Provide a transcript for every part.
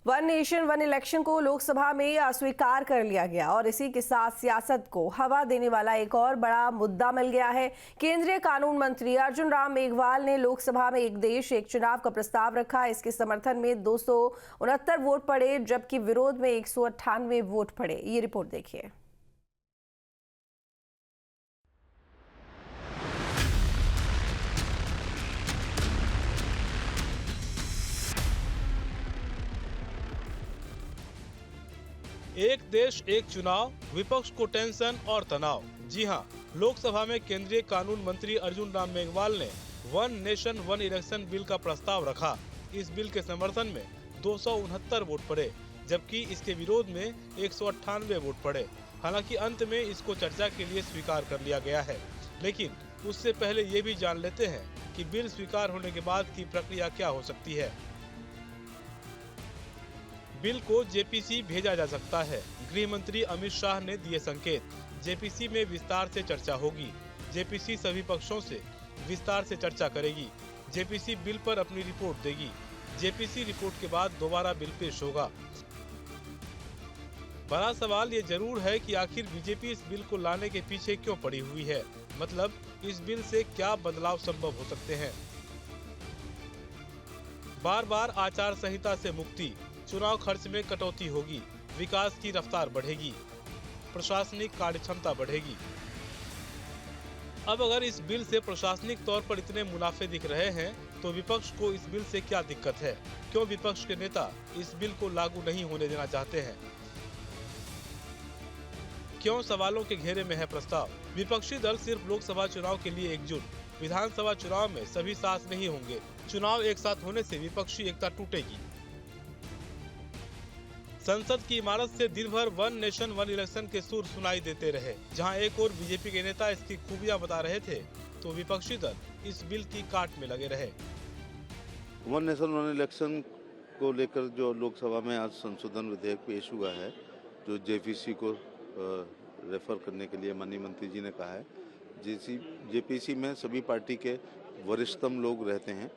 One nation one election को लोकसभा में अस्वीकार कर लिया गया और इसी के साथ सियासत को हवा देने वाला एक और बड़ा मुद्दा मिल गया है। केंद्रीय कानून मंत्री अर्जुन राम मेघवाल ने लोकसभा में एक देश एक चुनाव का प्रस्ताव रखा। इसके समर्थन में 269 वोट पड़े, जबकि विरोध में 198 वोट पड़े। ये रिपोर्ट देखिए। एक देश एक चुनाव, विपक्ष को टेंशन और तनाव। जी हां, लोकसभा में केंद्रीय कानून मंत्री अर्जुन राम मेघवाल ने one nation one election bill का प्रस्ताव रखा। इस बिल के समर्थन में 269 वोट पड़े, जबकि इसके विरोध में 198 वोट पड़े। हालांकि अंत में इसको चर्चा के लिए स्वीकार कर लिया गया है, लेकिन उससे पहले ये भी जान लेते हैं कि बिल स्वीकार होने के बाद की प्रक्रिया क्या हो सकती है। बिल को जेपीसी भेजा जा सकता है। गृह मंत्री अमित शाह ने दिए संकेत। जेपीसी में विस्तार से चर्चा होगी। जेपीसी सभी पक्षों से विस्तार से चर्चा करेगी। जेपीसी बिल पर अपनी रिपोर्ट देगी। जेपीसी रिपोर्ट के बाद दोबारा बिल पेश होगा। बड़ा सवाल ये जरूर है कि आखिर बीजेपी इस बिल को लाने के पीछे क्यों पड़ी हुई है। मतलब इस बिल से क्या बदलाव संभव हो सकते हैं। बार बार आचार संहिता से मुक्ति, चुनाव खर्च में कटौती होगी, विकास की रफ्तार बढ़ेगी, प्रशासनिक कार्यक्षमता बढ़ेगी। अब अगर इस बिल से प्रशासनिक तौर पर इतने मुनाफे दिख रहे हैं, तो विपक्ष को इस बिल से क्या दिक्कत है? क्यों विपक्ष के नेता इस बिल को लागू नहीं होने देना चाहते हैं? क्यों सवालों के घेरे में है प्रस्ताव? विपक्षी दल सिर्फ लोकसभा चुनाव के लिए एकजुट, विधानसभा चुनाव में सभी साथ नहीं होंगे। चुनाव एक साथ होने से विपक्षी एकता टूटेगी। संसद की इमारत से दिन भर वन नेशन वन इलेक्शन के सुर सुनाई देते रहे। जहां एक और बीजेपी के नेता इसकी खूबियां बता रहे थे, तो विपक्षी दल इस बिल की काट में लगे रहे। वन नेशन वन इलेक्शन को लेकर जो लोकसभा में आज संशोधन विधेयक पेश हुआ है, जो जेपीसी को रेफर करने के लिए माननीय मंत्री जी ने कहा है। जेपीसी में सभी पार्टी के वरिष्ठतम लोग रहते हैं,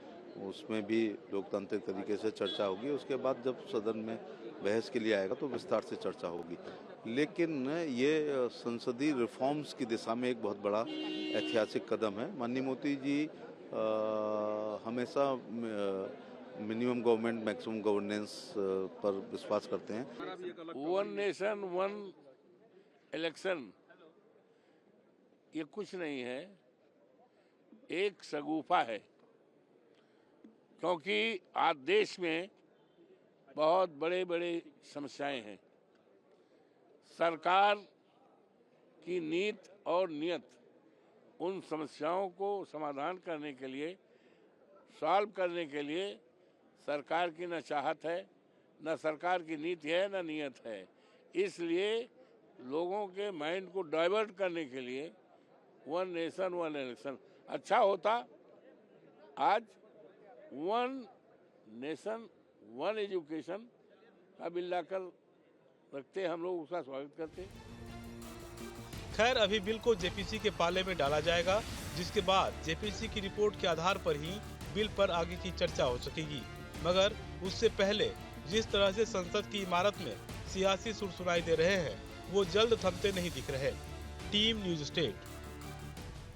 उसमें भी लोकतांत्रिक तरीके से चर्चा होगी। उसके बाद जब सदन में बहस के लिए आएगा तो विस्तार से चर्चा होगी। लेकिन ये संसदीय रिफॉर्म्स की दिशा में एक बहुत बड़ा ऐतिहासिक कदम है। माननीय मोदी जी हमेशा मिनिमम गवर्नमेंट मैक्सिमम गवर्नेंस पर विश्वास करते हैं। वन नेशन वन इलेक्शन ये कुछ नहीं है, एक शगुफा है। क्योंकि आज देश में बहुत बड़े बड़े समस्याएं हैं। सरकार की नीति और नियत उन समस्याओं को समाधान करने के लिए, सॉल्व करने के लिए सरकार की न चाहत है, न सरकार की नीति है, न नियत है। इसलिए लोगों के माइंड को डाइवर्ट करने के लिए वन नेशन वन इलेक्शन अच्छा होता। आज वन नेशन वन एजुकेशन का बिल लाकर रखते, हम लोग उसका स्वागत करते। खैर, अभी बिल को जेपीसी के पाले में डाला जाएगा, जिसके बाद जेपीसी की रिपोर्ट के आधार पर ही बिल पर आगे की चर्चा हो सकेगी। मगर उससे पहले जिस तरह से संसद की इमारत में सियासी सुर सुनाई दे रहे हैं, वो जल्द थमते नहीं दिख रहे। Team news state.